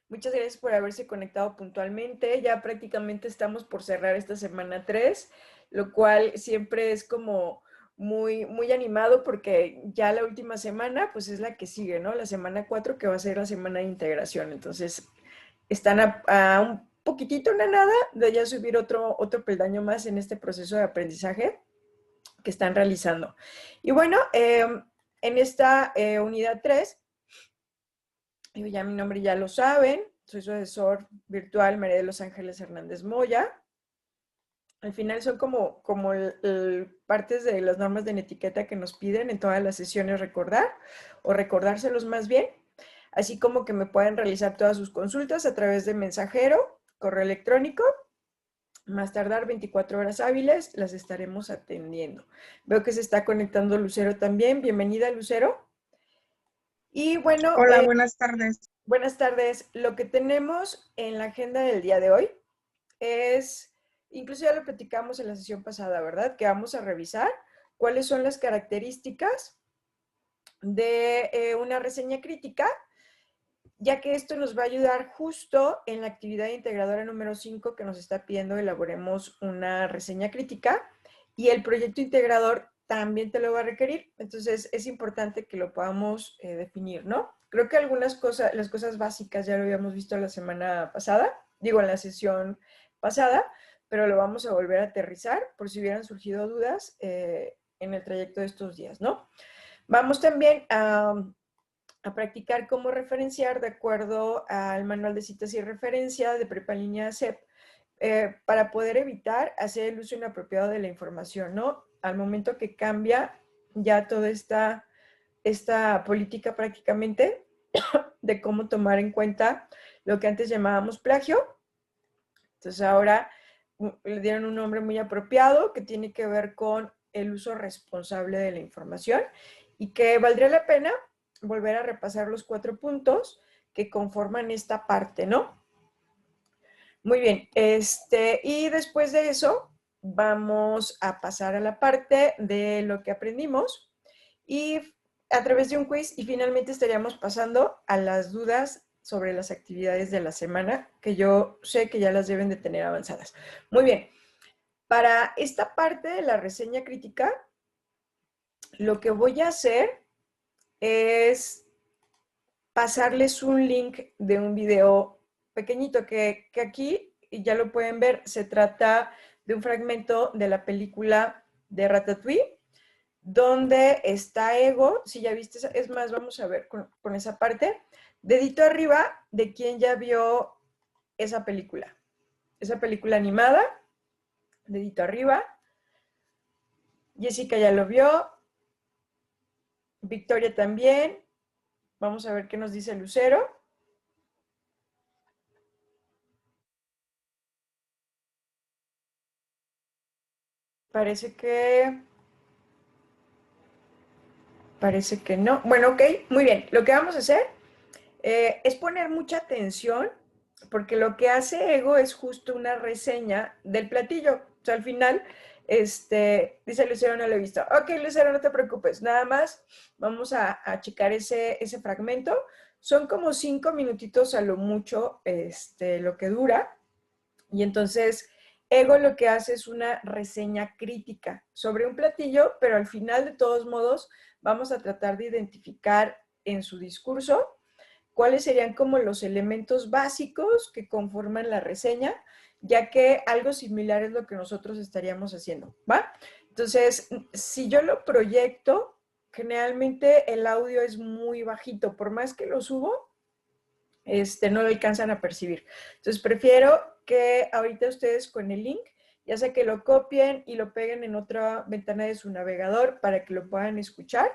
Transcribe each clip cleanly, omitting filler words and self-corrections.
Muchas gracias por haberse conectado puntualmente. Ya prácticamente estamos por cerrar esta semana 3, lo cual siempre es como muy animado porque ya la última semana pues es la que sigue, ¿no? La semana 4 que va a ser la semana de integración. Entonces están a un poquitito, una nada, de ya subir otro peldaño más en este proceso de aprendizaje que están realizando. Y bueno, en esta unidad 3, ya mi nombre ya lo saben, soy su asesor virtual María de los Ángeles Hernández Moya. Al final son como partes de las normas de etiqueta que nos piden en todas las sesiones recordar o recordárselos más bien, así como que me pueden realizar todas sus consultas a través de mensajero, correo electrónico. Más tardar 24 horas hábiles, las estaremos atendiendo. Veo que se está conectando Lucero también. Bienvenida, Lucero. Y bueno, Hola, buenas tardes. buenas tardes. Lo que tenemos en la agenda del día de hoy es, incluso ya lo platicamos en la sesión pasada, ¿verdad? Que vamos a revisar cuáles son las características de una reseña crítica, ya que esto nos va a ayudar justo en la actividad integradora número 5 que nos está pidiendo elaboremos una reseña crítica, y el proyecto integrador también te lo va a requerir. Entonces es importante que lo podamos definir, ¿no? Creo que algunas cosas, las cosas básicas ya lo habíamos visto la semana pasada, digo en la sesión pasada, pero lo vamos a volver a aterrizar por si hubieran surgido dudas en el trayecto de estos días, ¿no? Vamos también a practicar cómo referenciar de acuerdo al manual de citas y referencia de prepa línea CEP, para poder evitar hacer el uso inapropiado de la información, ¿no? Al momento que cambia ya toda esta política prácticamente de cómo tomar en cuenta lo que antes llamábamos plagio. Entonces ahora le dieron un nombre muy apropiado que tiene que ver con el uso responsable de la información, y que valdría la pena volver a repasar los 4 puntos que conforman esta parte, ¿no? Muy bien, y después de eso vamos a pasar a la parte de lo que aprendimos y a través de un quiz, y finalmente estaríamos pasando a las dudas sobre las actividades de la semana, que yo sé que ya las deben de tener avanzadas. Muy bien, para esta parte de la reseña crítica, lo que voy a hacer es pasarles un link de un video pequeñito que aquí ya lo pueden ver. Se trata de un fragmento de la película de Ratatouille, donde está Ego. Si ya viste, es más, vamos a ver con esa parte. Dedito arriba de quien ya vio esa película animada. Dedito arriba. Jessica ya lo vio. Victoria también. Vamos a ver qué nos dice Lucero. Parece que no. Bueno, ok, muy bien. Lo que vamos a hacer es poner mucha atención, porque lo que hace Ego es justo una reseña del platillo. O sea, al final, dice Lucero, no lo he visto. Ok, Lucero, no te preocupes. Nada más vamos a checar ese fragmento. Son como 5 minutitos a lo mucho, lo que dura. Y entonces, Ego lo que hace es una reseña crítica sobre un platillo, pero al final, de todos modos, vamos a tratar de identificar en su discurso cuáles serían como los elementos básicos que conforman la reseña, ya que algo similar es lo que nosotros estaríamos haciendo, ¿va? Entonces, si yo lo proyecto, generalmente el audio es muy bajito, por más que lo subo, no lo alcanzan a percibir. Entonces, prefiero que ahorita ustedes con el link, ya sea que lo copien y lo peguen en otra ventana de su navegador para que lo puedan escuchar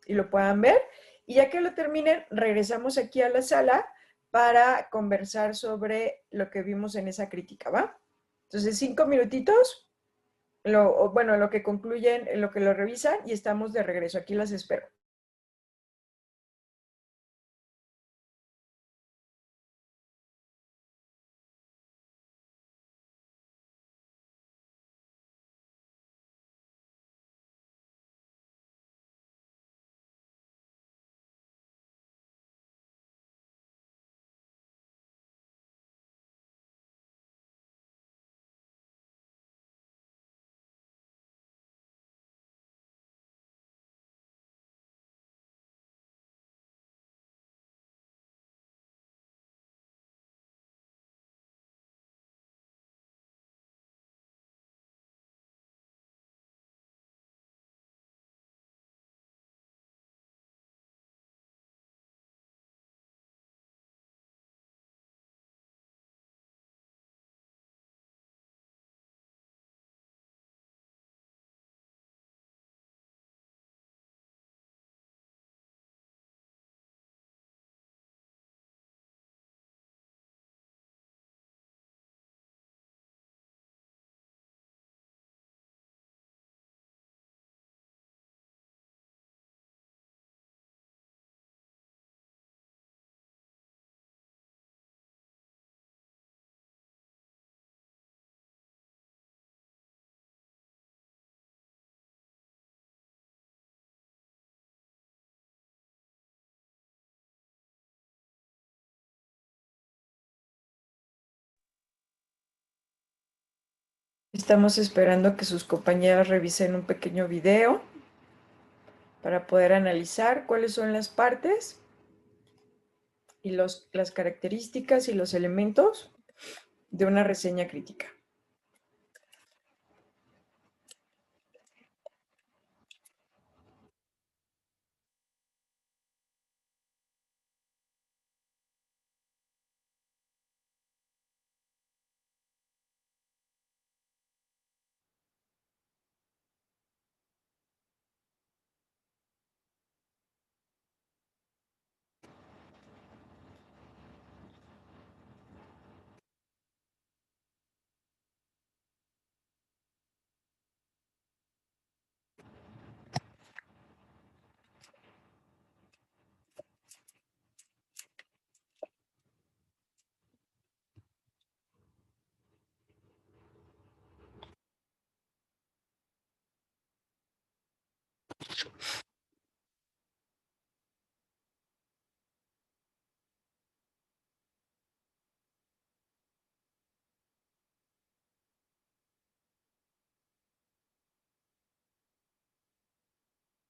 y lo puedan ver. Y ya que lo terminen, regresamos aquí a la sala para conversar sobre lo que vimos en esa crítica, ¿va? Entonces, 5 minutitos, bueno, lo que concluyen, en lo que lo revisan, y estamos de regreso. Aquí las espero. estamos esperando que sus compañeras revisen un pequeño video para poder analizar cuáles son las partes y las características y los elementos de una reseña crítica.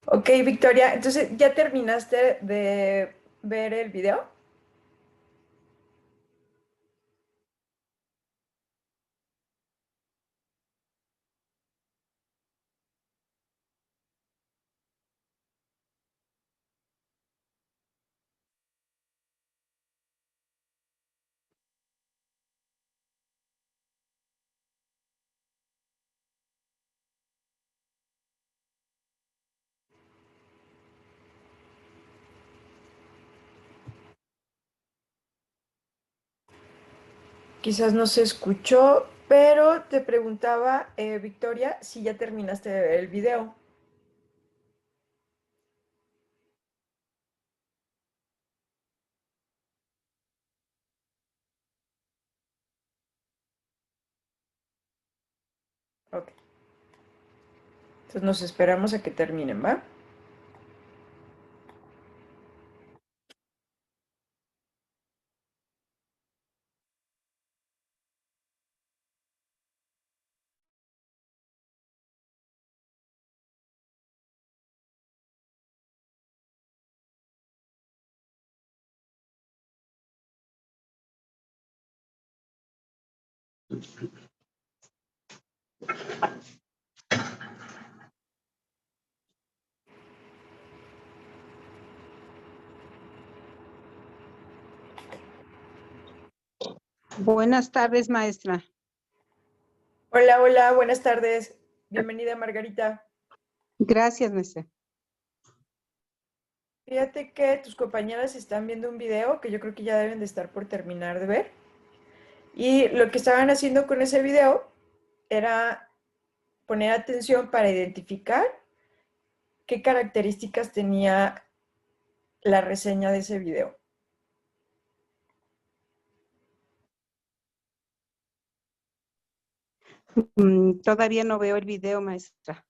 Ok, Victoria, entonces, ¿ya terminaste de ver el video? Quizás no se escuchó, pero te preguntaba, Victoria, si ya terminaste de ver el video. Ok, entonces nos esperamos a que terminen, ¿va? Buenas tardes, maestra. Hola, hola, buenas tardes. Bienvenida, Margarita. Gracias, maestra. Fíjate que tus compañeras están viendo un video que yo creo que ya deben de estar por terminar de ver. Y lo que estaban haciendo con ese video era poner atención para identificar qué características tenía la reseña de ese video. Todavía no veo el video, maestra.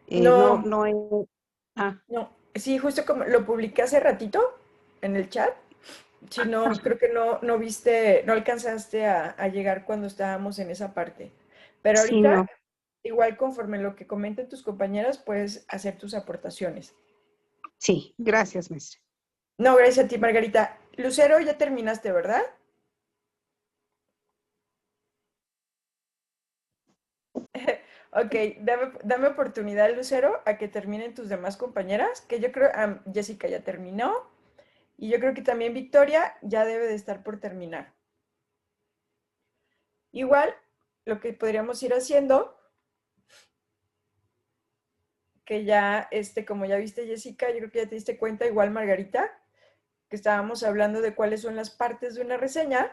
No, No he... Ah, no, sí, justo como lo publiqué hace ratito en el chat. Si no, ajá. creo que no viste, no alcanzaste a llegar cuando estábamos en esa parte. Pero Sí, ahorita, no. igual conforme lo que comenten tus compañeras, puedes hacer tus aportaciones. Sí, gracias, maestra. No, gracias a ti, Margarita. Lucero, ya terminaste, ¿verdad? Ok, dame oportunidad, Lucero, a que terminen tus demás compañeras, que yo creo, Jessica ya terminó, y yo creo que también Victoria ya debe de estar por terminar. Igual, lo que podríamos ir haciendo, que ya, como ya viste, Jessica, yo creo que ya te diste cuenta, igual Margarita, que estábamos hablando de cuáles son las partes de una reseña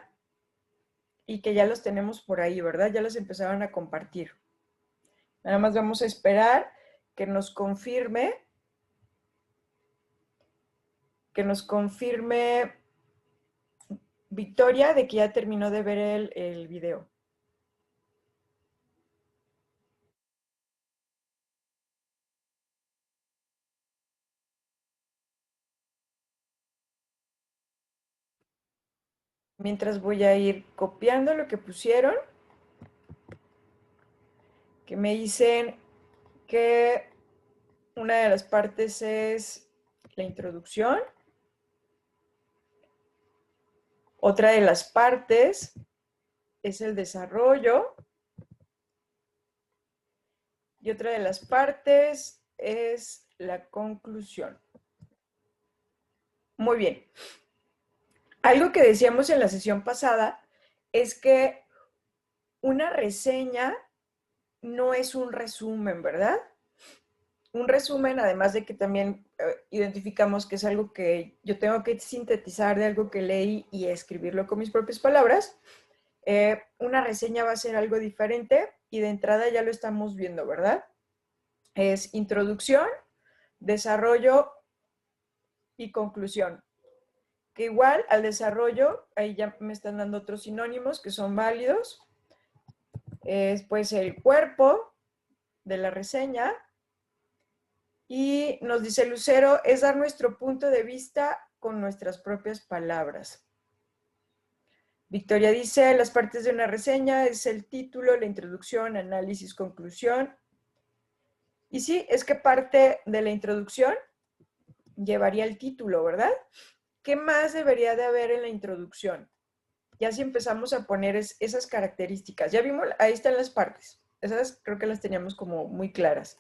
y que ya los tenemos por ahí, ¿verdad? Ya los empezaron a compartir. Nada más vamos a esperar que nos confirme, que nos confirme Victoria de que ya terminó de ver el video. Mientras voy a ir copiando lo que pusieron que me dicen que una de las partes es la introducción, otra de las partes es el desarrollo y otra de las partes es la conclusión. Muy bien. Algo que decíamos en la sesión pasada es que una reseña no es un resumen, ¿verdad? Un resumen, además de que también identificamos que es algo que yo tengo que sintetizar de algo que leí y escribirlo con mis propias palabras, una reseña va a ser algo diferente y de entrada ya lo estamos viendo, ¿verdad? Es introducción, desarrollo y conclusión. Que igual al desarrollo, ahí ya me están dando otros sinónimos que son válidos. Puede ser el cuerpo de la reseña. Y nos dice Lucero, es dar nuestro punto de vista con nuestras propias palabras. Victoria dice, las partes de una reseña es el título, la introducción, análisis, conclusión. Y sí, es que parte de la introducción llevaría el título, ¿verdad? ¿Qué más debería de haber en la introducción? Ya si empezamos a poner esas características. Ya vimos, ahí están las partes. Esas creo que las teníamos como muy claras.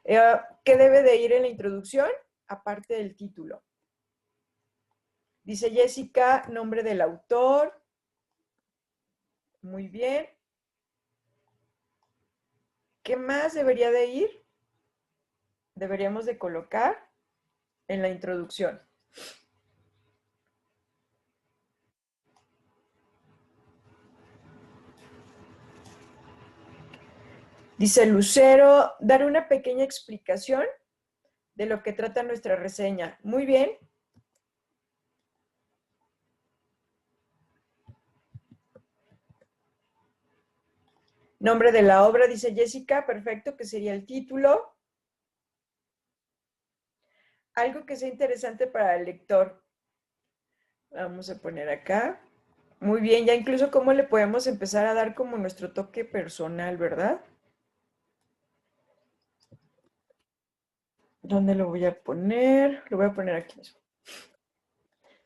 ¿Qué debe de ir en la introducción? Aparte del título. Dice Jessica, nombre del autor. Muy bien. ¿Qué más debería de ir? Deberíamos de colocar en la introducción. Dice Lucero, dar una pequeña explicación de lo que trata nuestra reseña. Muy bien. Nombre de la obra, dice Jessica, perfecto, que sería el título. Algo que sea interesante para el lector. Vamos a poner acá. Muy bien, ya incluso cómo le podemos empezar a dar como nuestro toque personal, ¿verdad? ¿Dónde lo voy a poner? Lo voy a poner aquí mismo.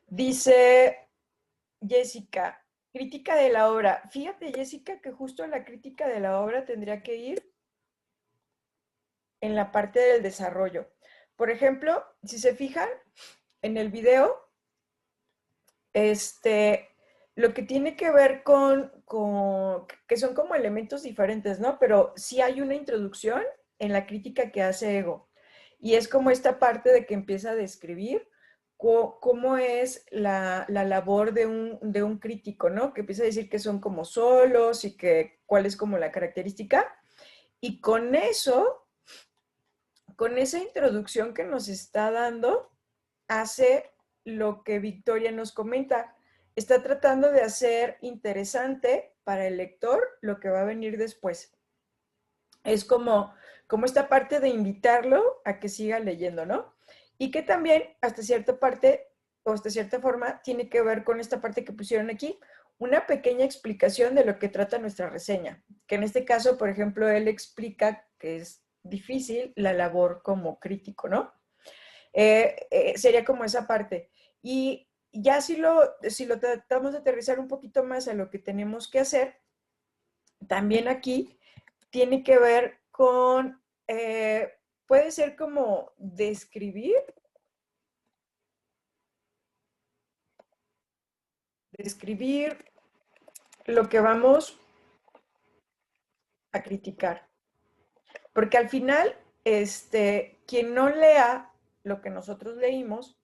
Dice Jessica, crítica de la obra. Fíjate, Jessica, que justo la crítica de la obra tendría que ir en la parte del desarrollo. Por ejemplo, si se fijan en el video, lo que tiene que ver que son como elementos diferentes, ¿no? Pero sí hay una introducción en la crítica que hace Ego. Y es como esta parte de que empieza a describir cómo es la labor de un crítico, ¿no? Que empieza a decir que son como solos y que cuál es como la característica. Y con eso, con esa introducción que nos está dando, hace lo que Victoria nos comenta. Está tratando de hacer interesante para el lector lo que va a venir después. Es como esta parte de invitarlo a que siga leyendo, ¿no? Y que también hasta cierta parte o hasta cierta forma tiene que ver con esta parte que pusieron aquí, una pequeña explicación de lo que trata nuestra reseña, que en este caso, por ejemplo, él explica que es difícil la labor como crítico, ¿no? Sería como esa parte. Y ya si lo tratamos de aterrizar un poquito más a lo que tenemos que hacer, también aquí tiene que ver con, puede ser como describir lo que vamos a criticar. Porque al final, quien no lea lo que nosotros leímos,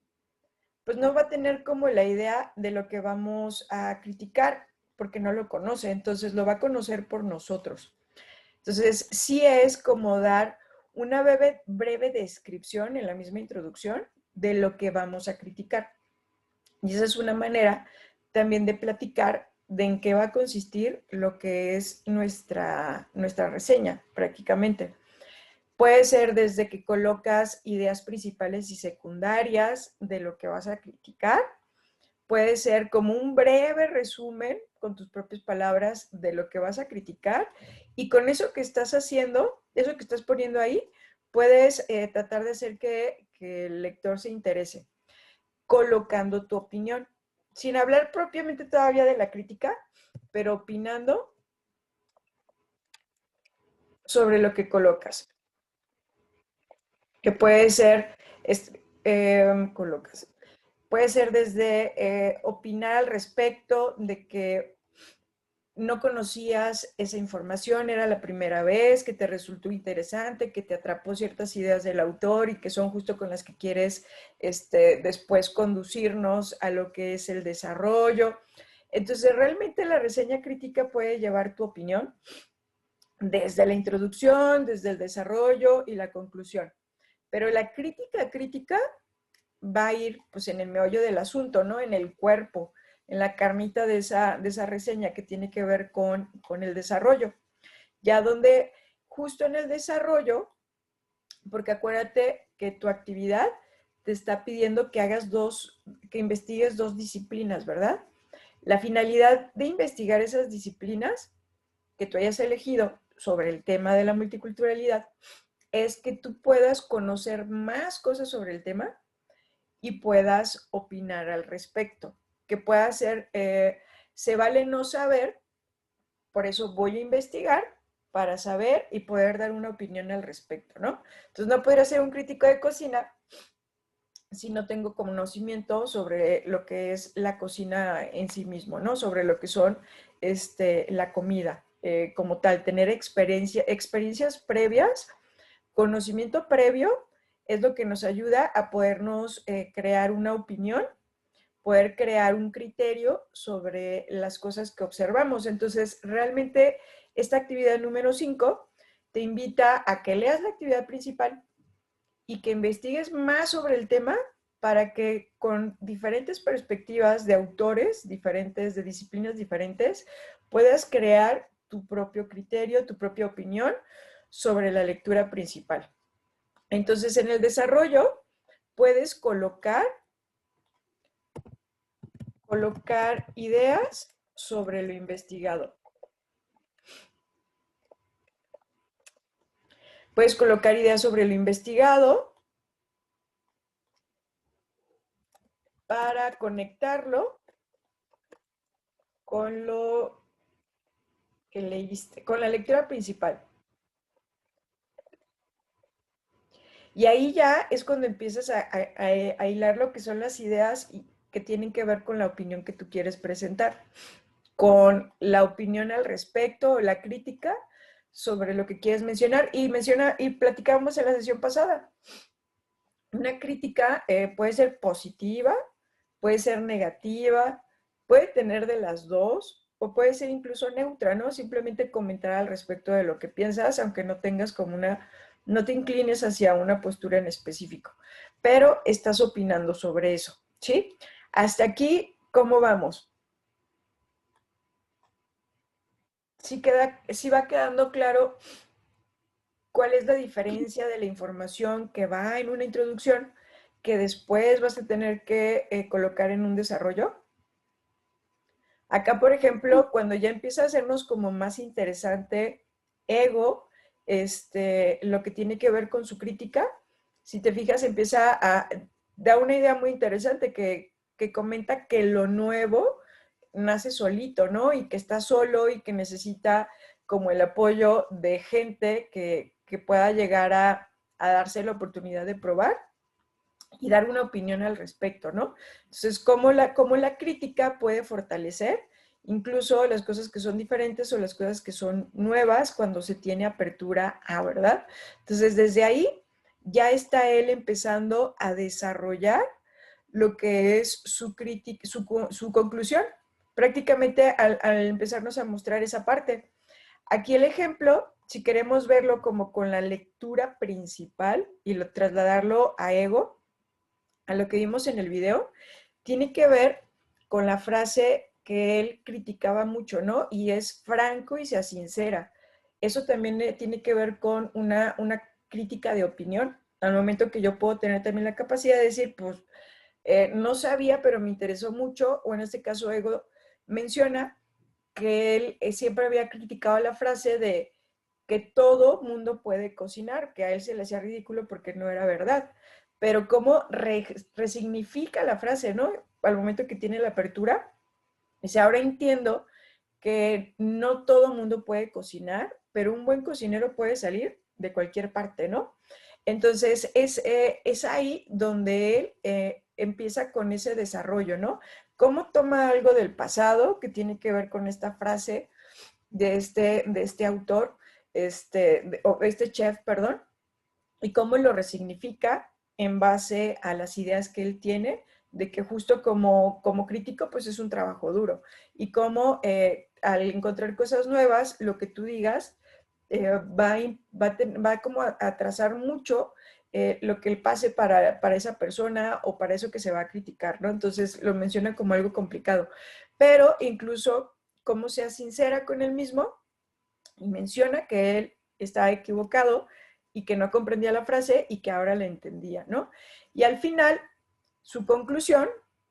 pues no va a tener como la idea de lo que vamos a criticar, porque no lo conoce, entonces lo va a conocer por nosotros. Entonces, sí es como dar una breve descripción en la misma introducción de lo que vamos a criticar. Y esa es una manera también de platicar de en qué va a consistir lo que es nuestra reseña, prácticamente. Puede ser desde que colocas ideas principales y secundarias de lo que vas a criticar. puede ser como un breve resumen con tus propias palabras de lo que vas a criticar, y con eso que estás haciendo, eso que estás poniendo ahí, puedes tratar de hacer que el lector se interese, colocando tu opinión, sin hablar propiamente todavía de la crítica, pero opinando sobre lo que colocas, que puede ser, colocas, puede ser desde opinar al respecto de que no conocías esa información, era la primera vez, que te resultó interesante, que te atrapó ciertas ideas del autor y que son justo con las que quieres después conducirnos a lo que es el desarrollo. Entonces, realmente la reseña crítica puede llevar tu opinión desde la introducción, desde el desarrollo y la conclusión. Pero la crítica va a ir pues en el meollo del asunto, ¿no? En el cuerpo, en la carnita de esa reseña que tiene que ver con el desarrollo. Ya donde justo en el desarrollo, porque acuérdate que tu actividad te está pidiendo que hagas que investigues dos disciplinas, ¿verdad? La finalidad de investigar esas disciplinas que tú hayas elegido sobre el tema de la multiculturalidad es que tú puedas conocer más cosas sobre el tema y puedas opinar al respecto. Que pueda ser, se vale no saber, por eso voy a investigar para saber y poder dar una opinión al respecto, ¿no? Entonces no podría ser un crítico de cocina si no tengo conocimiento sobre lo que es la cocina en sí mismo, ¿no? Sobre lo que son la comida como tal, tener experiencias previas, conocimiento previo es lo que nos ayuda a podernos crear una opinión, poder crear un criterio sobre las cosas que observamos. Entonces, realmente esta actividad número 5 te invita a que leas la actividad principal y que investigues más sobre el tema para que con diferentes perspectivas de autores diferentes, de disciplinas diferentes, puedas crear tu propio criterio, tu propia opinión sobre la lectura principal. Entonces, en el desarrollo puedes colocar ideas sobre lo investigado. Puedes colocar ideas sobre lo investigado para conectarlo con lo que leíste, con la lectura principal. Y ahí ya es cuando empiezas a hilar lo que son las ideas que tienen que ver con la opinión que tú quieres presentar, con la opinión al respecto o la crítica sobre lo que quieres mencionar. Y platicábamos en la sesión pasada. Una crítica puede ser positiva, puede ser negativa, puede tener de las dos, o puede ser incluso neutra, ¿no? Simplemente comentar al respecto de lo que piensas, aunque no tengas como no te inclines hacia una postura en específico, pero estás opinando sobre eso, ¿sí? Hasta aquí, ¿cómo vamos? Sí va quedando claro cuál es la diferencia de la información que va en una introducción que después vas a tener que colocar en un desarrollo. Acá, por ejemplo, cuando ya empieza a hacernos como más interesante ego, lo que tiene que ver con su crítica, si te fijas, da una idea muy interesante que comenta que lo nuevo nace solito, ¿no? Y que está solo y que necesita como el apoyo de gente que pueda llegar a darse la oportunidad de probar y dar una opinión al respecto, ¿no? Entonces, cómo la crítica puede fortalecer incluso las cosas que son diferentes o las cosas que son nuevas cuando se tiene apertura a, ¿verdad? Entonces, desde ahí ya está él empezando a desarrollar lo que es su conclusión, prácticamente al empezarnos a mostrar esa parte. Aquí el ejemplo, si queremos verlo como con la lectura principal y trasladarlo a ego, a lo que vimos en el video, tiene que ver con la frase que él criticaba mucho, ¿no? Y es franco y sea sincera. Eso también tiene que ver con una crítica de opinión, al momento que yo puedo tener también la capacidad de decir, pues, No sabía, pero me interesó mucho, o en este caso Ego menciona que él siempre había criticado la frase de que todo mundo puede cocinar, que a él se le hacía ridículo porque no era verdad. Pero cómo resignifica la frase, ¿no? Al momento que tiene la apertura, dice, ahora entiendo que no todo mundo puede cocinar, pero un buen cocinero puede salir de cualquier parte, ¿no? Entonces es ahí donde él empieza con ese desarrollo, ¿no? Cómo toma algo del pasado que tiene que ver con esta frase de este autor, o este chef, perdón, y cómo lo resignifica en base a las ideas que él tiene, de que justo como crítico, pues es un trabajo duro. Y cómo al encontrar cosas nuevas, lo que tú digas va como a trazar mucho lo que él pase para esa persona o para eso que se va a criticar, ¿no? Entonces lo menciona como algo complicado. Pero incluso cómo sea sincera con él mismo y menciona que él estaba equivocado y que no comprendía la frase y que ahora la entendía, ¿no? Y al final, su conclusión,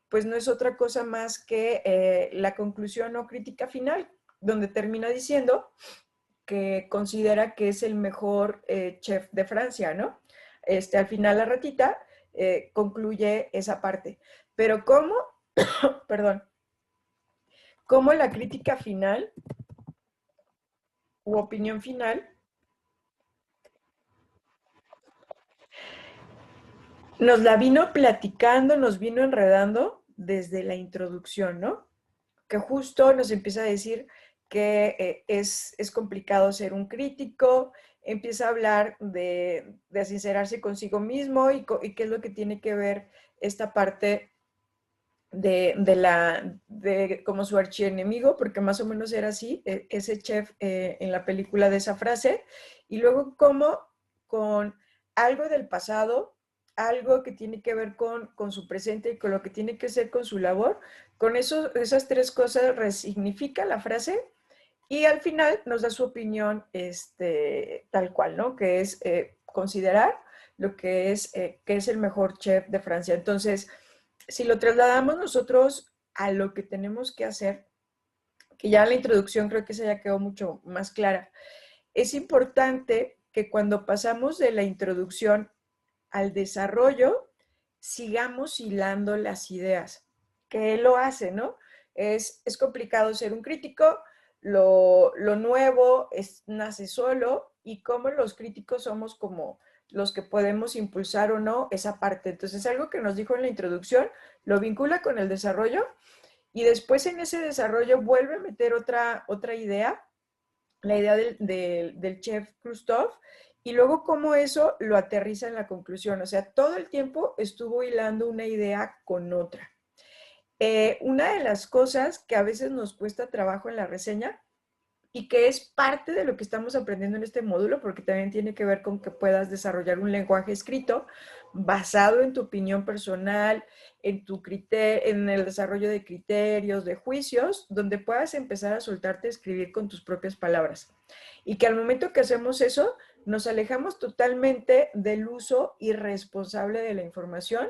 pues no es otra cosa más que la conclusión o crítica final, donde termina diciendo que considera que es el mejor chef de Francia, ¿no? Al final la ratita concluye esa parte. Pero ¿cómo? Perdón. ¿Cómo la crítica final u opinión final nos la vino platicando, nos vino enredando desde la introducción, ¿no? Que justo nos empieza a decir que es complicado ser un crítico, empieza a hablar de sincerarse consigo mismo y qué es lo que tiene que ver esta parte de como su archienemigo, porque más o menos era así, ese chef en la película de esa frase, y luego como con algo del pasado, algo que tiene que ver con su presente y con lo que tiene que ser con su labor, con eso, esas tres cosas resignifica la frase y al final nos da su opinión tal cual, ¿no? Que es considerar lo que es el mejor chef de Francia. Entonces, si lo trasladamos nosotros a lo que tenemos que hacer, que ya la introducción creo que se ya quedó mucho más clara, es importante que cuando pasamos de la introducción al desarrollo, sigamos hilando las ideas, que él lo hace, ¿no? Es complicado ser un crítico, lo nuevo nace solo y cómo los críticos somos como los que podemos impulsar o no esa parte. Entonces, algo que nos dijo en la introducción, lo vincula con el desarrollo y después en ese desarrollo vuelve a meter otra idea, la idea del chef Krustov, y luego cómo eso lo aterriza en la conclusión. O sea, todo el tiempo estuvo hilando una idea con otra. Una de las cosas que a veces nos cuesta trabajo en la reseña y que es parte de lo que estamos aprendiendo en este módulo, porque también tiene que ver con que puedas desarrollar un lenguaje escrito basado en tu opinión personal, en el desarrollo de criterios, de juicios, donde puedas empezar a soltarte a escribir con tus propias palabras. Y que al momento que hacemos eso, nos alejamos totalmente del uso irresponsable de la información,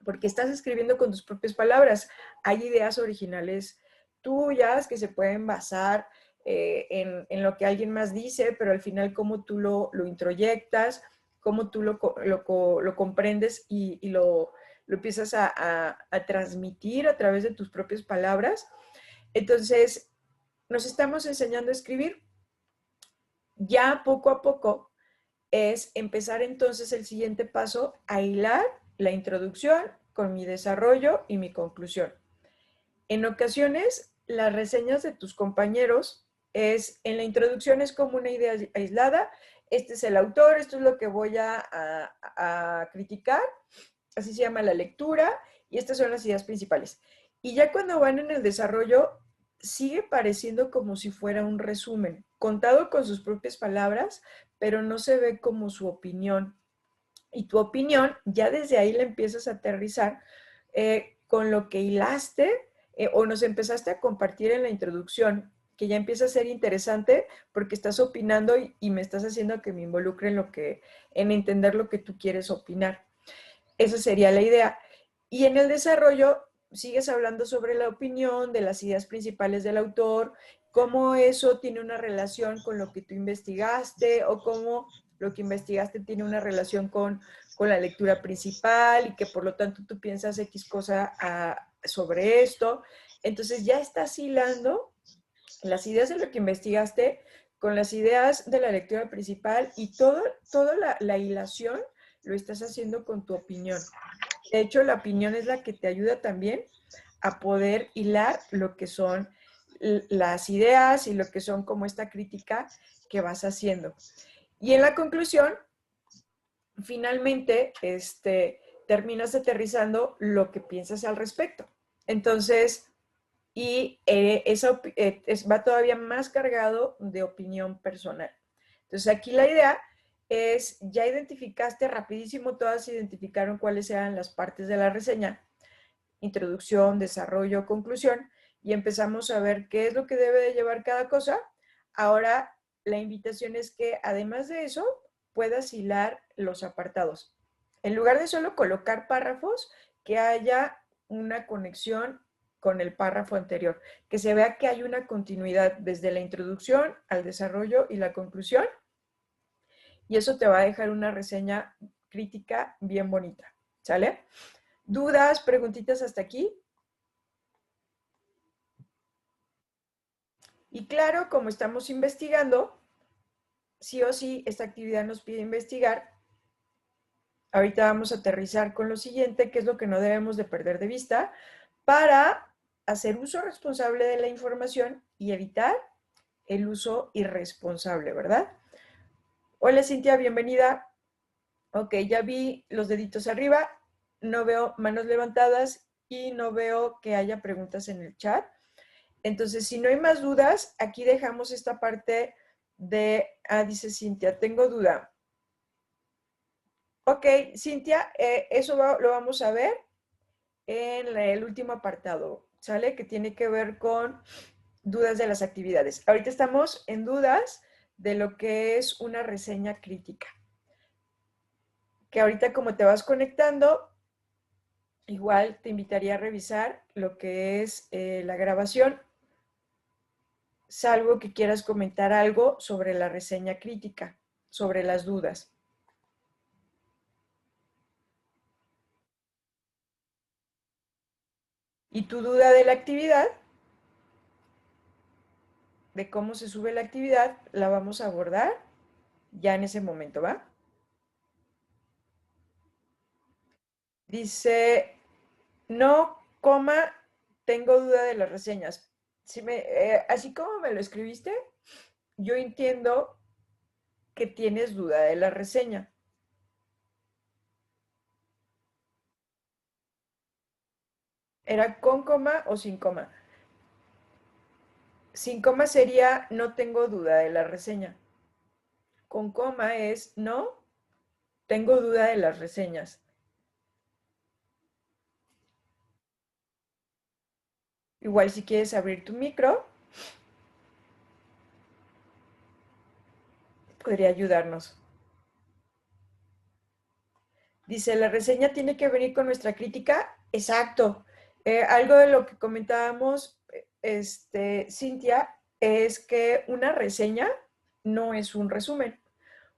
porque estás escribiendo con tus propias palabras. Hay ideas originales tuyas que se pueden basar en lo que alguien más dice, pero al final cómo tú lo introyectas, cómo tú lo comprendes y lo empiezas a transmitir a través de tus propias palabras. Entonces, nos estamos enseñando a escribir. Ya poco a poco es empezar entonces el siguiente paso a hilar la introducción con mi desarrollo y mi conclusión. En ocasiones, las reseñas de tus compañeros en la introducción es como una idea aislada, este es el autor, esto es lo que voy a criticar, así se llama la lectura, y estas son las ideas principales. Y ya cuando van en el desarrollo, sigue pareciendo como si fuera un resumen, contado con sus propias palabras, pero no se ve como su opinión. Y tu opinión, ya desde ahí la empiezas a aterrizar con lo que hilaste o nos empezaste a compartir en la introducción, que ya empieza a ser interesante porque estás opinando y me estás haciendo que me involucre en entender lo que tú quieres opinar. Esa sería la idea. Y en el desarrollo sigues hablando sobre la opinión, de las ideas principales del autor, cómo eso tiene una relación con lo que tú investigaste o cómo lo que investigaste tiene una relación con la lectura principal y que por lo tanto tú piensas X cosa sobre esto. Entonces ya estás hilando las ideas de lo que investigaste con las ideas de la lectura principal y toda la hilación lo estás haciendo con tu opinión. De hecho, la opinión es la que te ayuda también a poder hilar lo que son las ideas y lo que son como esta crítica que vas haciendo. Y en la conclusión, finalmente, terminas aterrizando lo que piensas al respecto. Entonces, y eso va todavía más cargado de opinión personal. Entonces, aquí la idea es, ya identificaste rapidísimo, todas identificaron cuáles eran las partes de la reseña, introducción, desarrollo, conclusión, y empezamos a ver qué es lo que debe de llevar cada cosa. Ahora, la invitación es que, además de eso, puedas hilar los apartados. En lugar de solo colocar párrafos, que haya una conexión con el párrafo anterior, que se vea que hay una continuidad desde la introducción al desarrollo y la conclusión, y eso te va a dejar una reseña crítica bien bonita, ¿sale? ¿Dudas, preguntitas hasta aquí? Y claro, como estamos investigando, sí o sí, esta actividad nos pide investigar. Ahorita vamos a aterrizar con lo siguiente, que es lo que no debemos de perder de vista, para hacer uso responsable de la información y evitar el uso irresponsable, ¿verdad? Hola Cintia, bienvenida. Ok, ya vi los deditos arriba, no veo manos levantadas y no veo que haya preguntas en el chat. Entonces, si no hay más dudas, aquí dejamos esta parte de, dice Cintia, tengo duda. Ok, Cintia, eso lo vamos a ver en el último apartado, ¿sale? Que tiene que ver con dudas de las actividades. Ahorita estamos en dudas de lo que es una reseña crítica. Que ahorita como te vas conectando, igual te invitaría a revisar lo que es la grabación, salvo que quieras comentar algo sobre la reseña crítica, sobre las dudas. Y tu duda de la actividad, de cómo se sube la actividad, la vamos a abordar ya en ese momento, ¿va? Dice, no, coma, tengo duda de las reseñas. Así como me lo escribiste, yo entiendo que tienes duda de la reseña. ¿Era con coma o sin coma? Sin coma sería no tengo duda de la reseña. Con coma es no tengo duda de las reseñas. Igual si quieres abrir tu micro, podría ayudarnos. Dice, ¿la reseña tiene que venir con nuestra crítica? Exacto. Algo de lo que comentábamos, Cintia, es que una reseña no es un resumen.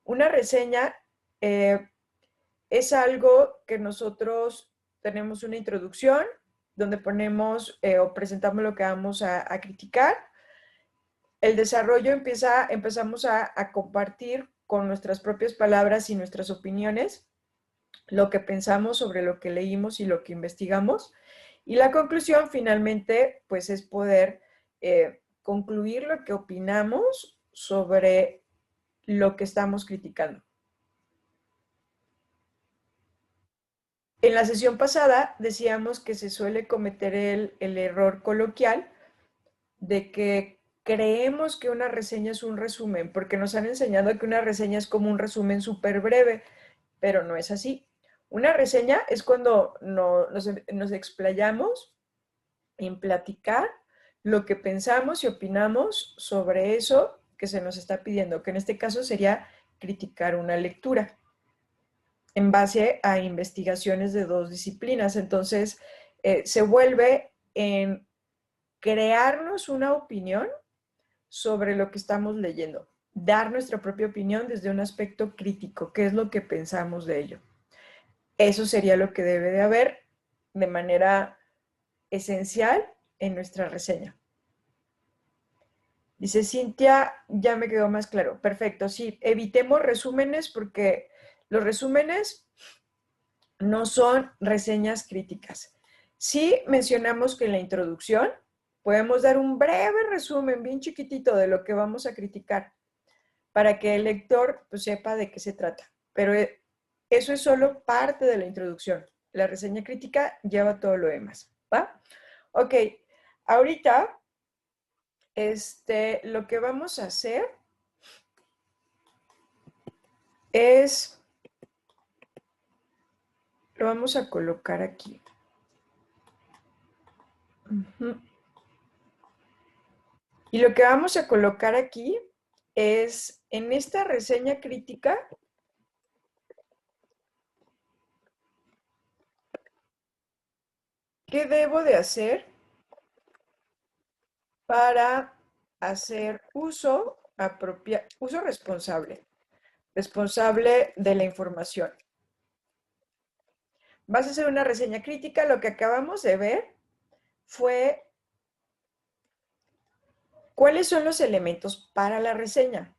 Una reseña es algo que nosotros tenemos una introducción donde ponemos o presentamos lo que vamos a criticar. El desarrollo empezamos a compartir con nuestras propias palabras y nuestras opiniones lo que pensamos sobre lo que leímos y lo que investigamos. Y la conclusión finalmente, pues es poder concluir lo que opinamos sobre lo que estamos criticando. En la sesión pasada decíamos que se suele cometer el error coloquial de que creemos que una reseña es un resumen, porque nos han enseñado que una reseña es como un resumen súper breve, pero no es así. Una reseña es cuando nos explayamos en platicar lo que pensamos y opinamos sobre eso que se nos está pidiendo, que en este caso sería criticar una lectura. en base a investigaciones de dos disciplinas. Entonces, se vuelve en crearnos una opinión sobre lo que estamos leyendo, dar nuestra propia opinión desde un aspecto crítico, qué es lo que pensamos de ello. Eso sería lo que debe de haber de manera esencial en nuestra reseña. Dice Cintia, ya me quedó más claro. Perfecto, sí, evitemos resúmenes porque los resúmenes no son reseñas críticas. Sí mencionamos que en la introducción podemos dar un breve resumen bien chiquitito de lo que vamos a criticar para que el lector pues, sepa de qué se trata. Pero eso es solo parte de la introducción. La reseña crítica lleva todo lo demás, ¿va? Ok, ahorita lo que vamos a hacer es, lo vamos a colocar aquí. Y lo que vamos a colocar aquí es, en esta reseña crítica, ¿qué debo de hacer para hacer uso responsable de la información? Vas a hacer una reseña crítica. Lo que acabamos de ver fue cuáles son los elementos para la reseña,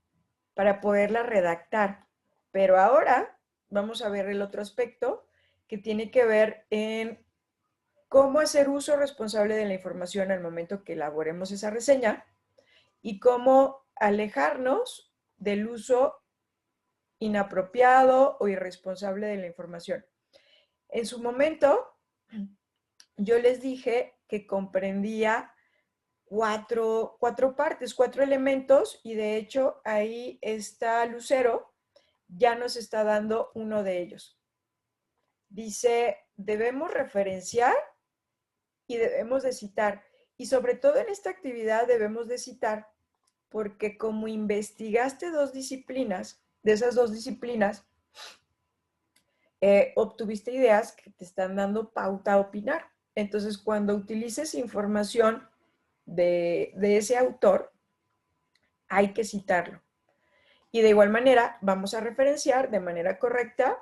para poderla redactar. Pero ahora vamos a ver el otro aspecto que tiene que ver en cómo hacer uso responsable de la información al momento que elaboremos esa reseña y cómo alejarnos del uso inapropiado o irresponsable de la información. En su momento, yo les dije que comprendía cuatro partes, 4 elementos, y de hecho ahí está Lucero, ya nos está dando uno de ellos. Dice, debemos referenciar y debemos de citar. Y sobre todo en esta actividad debemos de citar porque como investigaste dos disciplinas, de esas dos disciplinas, obtuviste ideas que te están dando pauta a opinar. Entonces, cuando utilices información de ese autor, hay que citarlo. Y de igual manera, vamos a referenciar de manera correcta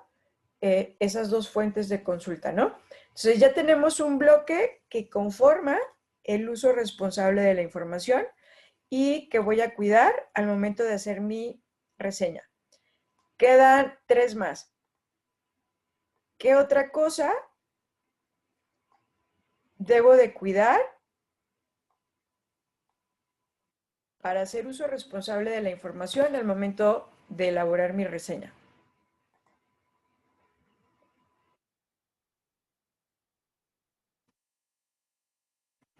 esas dos fuentes de consulta, ¿no? Entonces, ya tenemos un bloque que conforma el uso responsable de la información y que voy a cuidar al momento de hacer mi reseña. Quedan 3 más. ¿Qué otra cosa debo de cuidar para hacer uso responsable de la información al momento de elaborar mi reseña?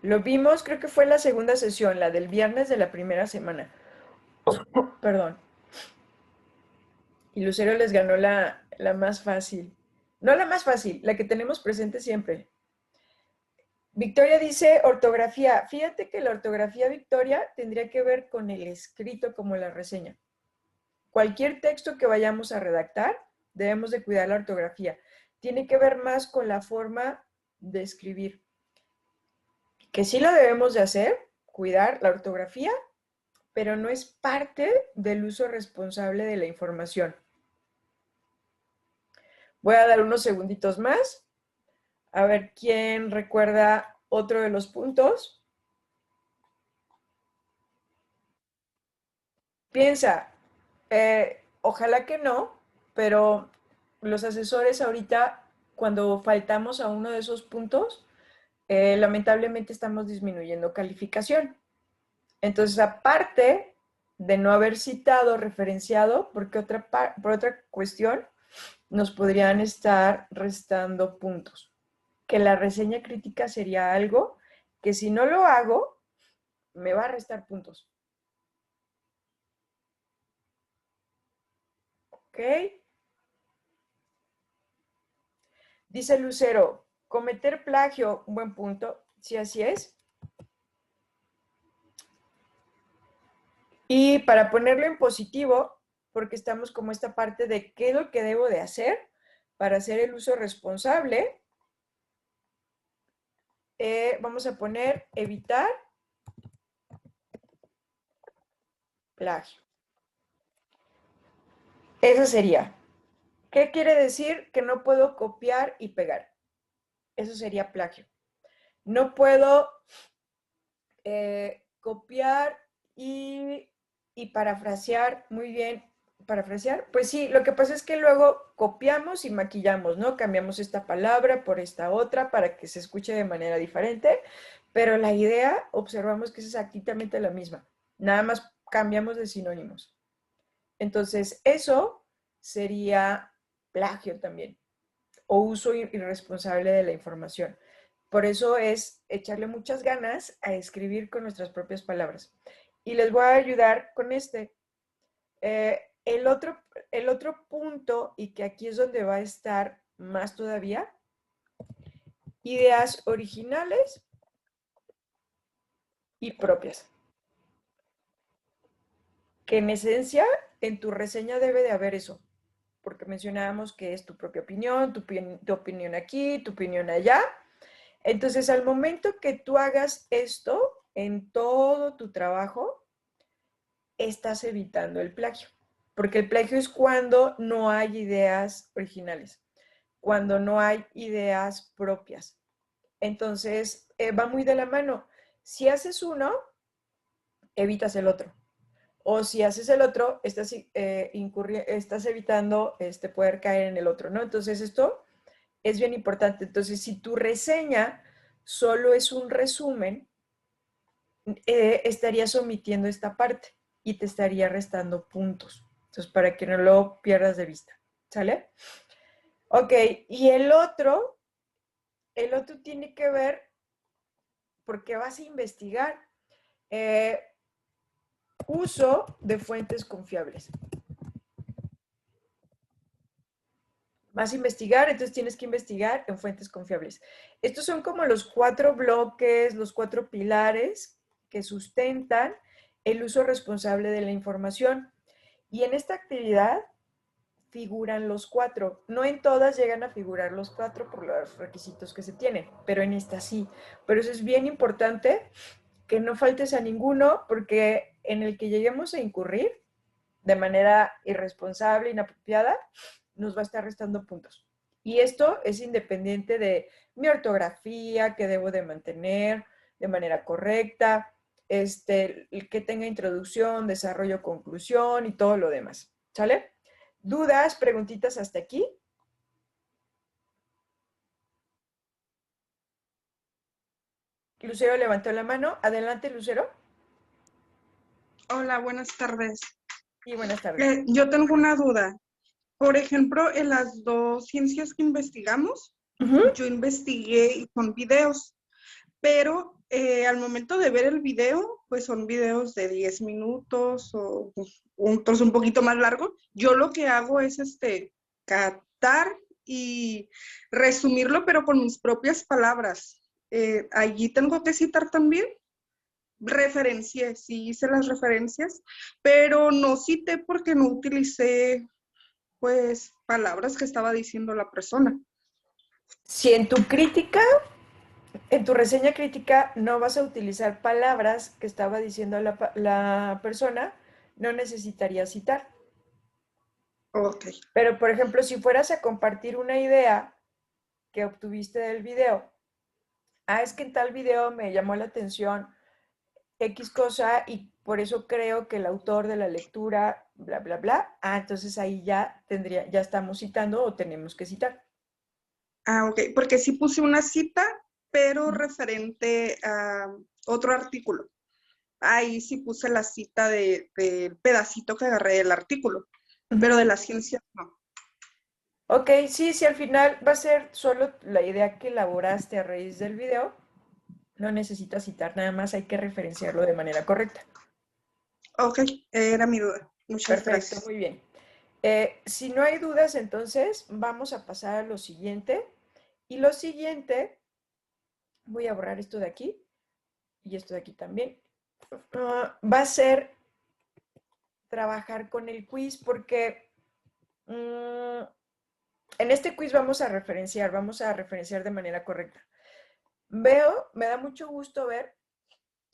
Lo vimos, creo que fue la segunda sesión, la del viernes de la primera semana. Perdón. Y Lucero les ganó la más fácil. No la más fácil, la que tenemos presente siempre. Victoria dice ortografía. Fíjate que la ortografía, Victoria, tendría que ver con el escrito como la reseña. Cualquier texto que vayamos a redactar, debemos de cuidar la ortografía. Tiene que ver más con la forma de escribir. Que sí lo debemos de hacer, cuidar la ortografía, pero no es parte del uso responsable de la información. Voy a dar unos segunditos más. A ver quién recuerda otro de los puntos. Piensa, ojalá que no, pero los asesores ahorita, cuando faltamos a uno de esos puntos, lamentablemente estamos disminuyendo calificación. Entonces, aparte de no haber citado, referenciado, porque por otra cuestión, nos podrían estar restando puntos. Que la reseña crítica sería algo que si no lo hago, me va a restar puntos. ¿Ok? Dice Lucero, cometer plagio, un buen punto. Sí, así es. Y para ponerlo en positivo, porque estamos como esta parte de qué es lo que debo de hacer, para hacer el uso responsable, vamos a poner evitar plagio. Eso sería. ¿Qué quiere decir? Que no puedo copiar y pegar. Eso sería plagio. No puedo copiar y parafrasear muy bien. ¿Parafrasear? Pues sí, lo que pasa es que luego copiamos y maquillamos, ¿no? Cambiamos esta palabra por esta otra para que se escuche de manera diferente, pero la idea, observamos que es exactamente la misma. Nada más cambiamos de sinónimos. Entonces, eso sería plagio también, o uso irresponsable de la información. Por eso es echarle muchas ganas a escribir con nuestras propias palabras. Y les voy a ayudar con este. Eh, el, otro, el otro punto, y que aquí es donde va a estar más todavía, ideas originales y propias. Que en esencia, en tu reseña debe de haber eso, porque mencionábamos que es tu propia opinión, tu opinión aquí, tu opinión allá. Entonces, al momento que tú hagas esto en todo tu trabajo, estás evitando el plagio, porque el plagio es cuando no hay ideas originales, cuando no hay ideas propias. Entonces, va muy de la mano. Si haces uno, evitas el otro. O si haces el otro, estás evitando poder caer en el otro, ¿no? Entonces, esto es bien importante. Entonces, si tu reseña solo es un resumen, estarías omitiendo esta parte y te estaría restando puntos. Entonces, para que no lo pierdas de vista. ¿Sale? Ok, y el otro tiene que ver porque vas a investigar uso de fuentes confiables. Vas a investigar, entonces tienes que investigar en fuentes confiables. Estos son como los 4 bloques, los 4 pilares que sustentan el uso responsable de la información. Y en esta actividad figuran los 4. No en todas llegan a figurar los 4 por los requisitos que se tienen, pero en esta sí. Pero eso es bien importante que no faltes a ninguno, porque en el que lleguemos a incurrir de manera irresponsable, inapropiada, nos va a estar restando puntos. Y esto es independiente de mi ortografía, que debo de mantener de manera correcta, que tenga introducción, desarrollo, conclusión y todo lo demás. ¿Sale? ¿Dudas, preguntitas hasta aquí? Lucero levantó la mano. Adelante, Lucero. Hola, buenas tardes. Y buenas tardes. Yo tengo una duda. Por ejemplo, en las dos ciencias que investigamos, yo investigué y son videos, pero al momento de ver el video, pues son videos de 10 minutos o otros un poquito más largos. Yo lo que hago es captar y resumirlo, pero con mis propias palabras. ¿Allí tengo que citar también? Referencié, sí hice las referencias, pero no cité porque no utilicé, pues, palabras que estaba diciendo la persona. Si en tu crítica, en tu reseña crítica, no vas a utilizar palabras que estaba diciendo la persona, no necesitarías citar. Ok. Pero, por ejemplo, si fueras a compartir una idea que obtuviste del video, es que en tal video me llamó la atención X cosa y por eso creo que el autor de la lectura, bla, bla, bla, entonces ahí ya estamos citando o tenemos que citar. Ok, porque sí puse una cita, pero referente a otro artículo. Ahí sí puse la cita del pedacito que agarré del artículo, pero de la ciencia no. Ok, sí, sí, al final va a ser solo la idea que elaboraste a raíz del video. No necesitas citar nada más, hay que referenciarlo de manera correcta. Ok, era mi duda. Muchas Perfecto, gracias. muy bien. Si no hay dudas, entonces vamos a pasar a lo siguiente. Y lo siguiente, voy a borrar esto de aquí y esto de aquí también. Va a ser trabajar con el quiz porque En este quiz vamos a referenciar de manera correcta. Me da mucho gusto ver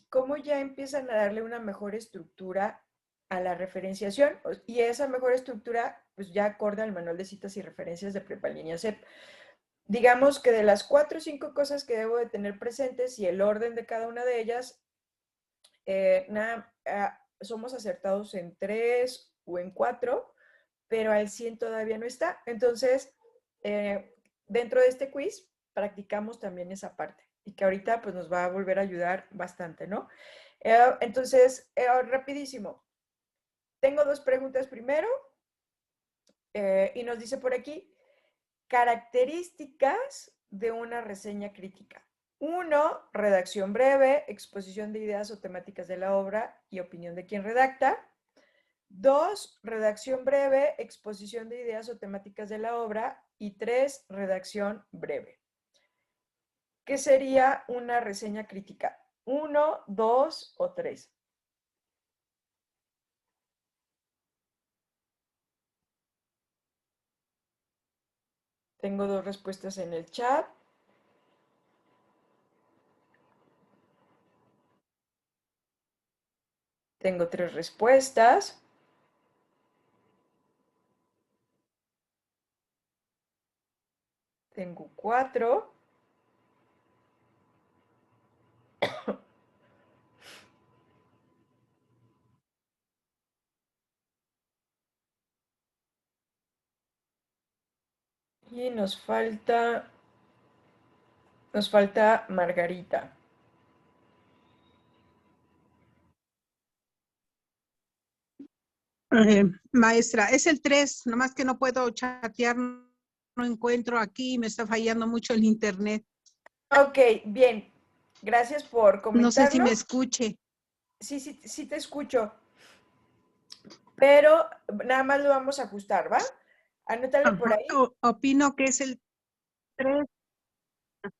cómo ya empiezan a darle una mejor estructura a la referenciación, y esa mejor estructura pues ya acorde al manual de citas y referencias de Prepa en Línea CEP. Digamos que de las 4 o 5 cosas que debo de tener presentes y el orden de cada una de ellas, somos acertados en 3 o en 4, pero al 100 todavía no está. Entonces, dentro de este quiz, practicamos también esa parte y que ahorita pues nos va a volver a ayudar bastante, ¿no? Entonces, rapidísimo. Tengo 2 preguntas primero y nos dice por aquí, características de una reseña crítica. 1, redacción breve, exposición de ideas o temáticas de la obra y opinión de quien redacta. 2, redacción breve, exposición de ideas o temáticas de la obra. Y 3, redacción breve. ¿Qué sería una reseña crítica? 1, 2 o 3. Tengo 2 respuestas en el chat. Tengo 3 respuestas. Tengo 4. Y nos falta Margarita. Maestra, es el 3, nomás que no puedo chatear, no encuentro aquí, me está fallando mucho el internet. Ok, bien. Gracias por No sé si comentarlo. me escuche. Sí te escucho. Pero nada más lo vamos a ajustar, ¿va? Anótale por ahí. Opino que es el 3.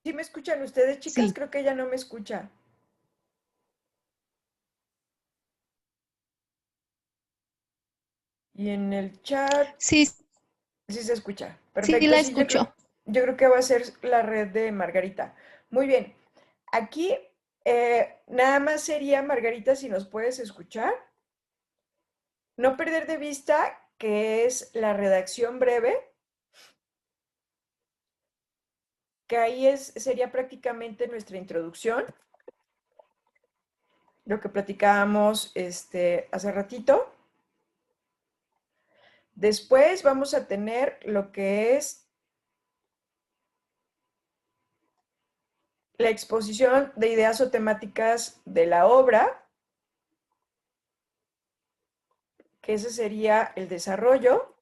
¿Sí me escuchan ustedes, chicas? Sí. Creo que ella no me escucha. Y en el chat Sí, sí se escucha. sí Perfecto. la Sí, escucho. yo creo que va a ser la red de Margarita. Muy bien. Aquí nada más sería, Margarita, si nos puedes escuchar. No perder de vista que es la redacción breve, que ahí sería prácticamente nuestra introducción, lo que platicábamos hace ratito. Después vamos a tener lo que es la exposición de ideas o temáticas de la obra, que ese sería el desarrollo.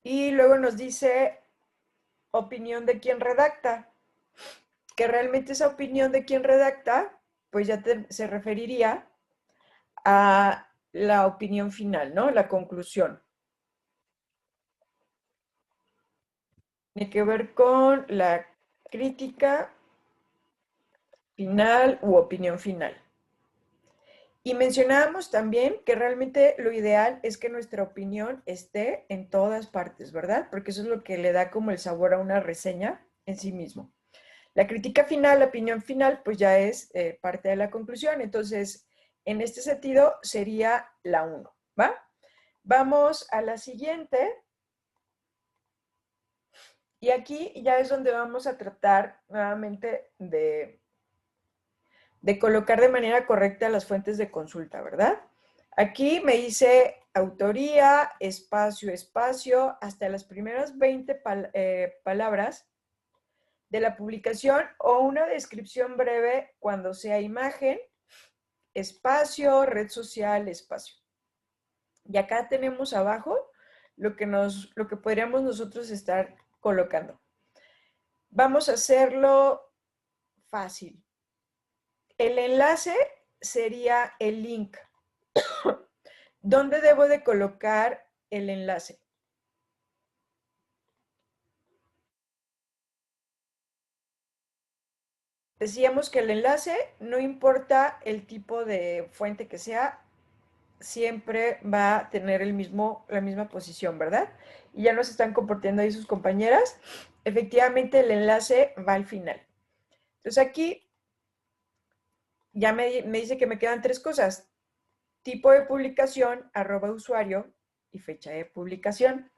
Y luego nos dice opinión de quien redacta, que realmente esa opinión de quien redacta, pues ya se referiría a la opinión final, ¿no? La conclusión. Tiene que ver con la crítica final u opinión final. Y mencionábamos también que realmente lo ideal es que nuestra opinión esté en todas partes, ¿verdad? Porque eso es lo que le da como el sabor a una reseña en sí mismo. La crítica final, la opinión final, pues ya es parte de la conclusión. Entonces, en este sentido, sería la 1, ¿va? Vamos a la siguiente. Y aquí ya es donde vamos a tratar nuevamente de colocar de manera correcta las fuentes de consulta, ¿verdad? Aquí me dice autoría, espacio, espacio, hasta las primeras 20 palabras de la publicación o una descripción breve cuando sea imagen, espacio, red social, espacio. Y acá tenemos abajo lo que podríamos nosotros estar colocando. Vamos a hacerlo fácil. El enlace sería el link. ¿Dónde debo de colocar el enlace? Decíamos que el enlace, no importa el tipo de fuente que sea, siempre va a tener la misma posición, ¿verdad? Y ya nos están compartiendo ahí sus compañeras. Efectivamente, el enlace va al final. Entonces aquí ya me dice que me quedan 3 cosas. Tipo de publicación, @usuario y fecha de publicación.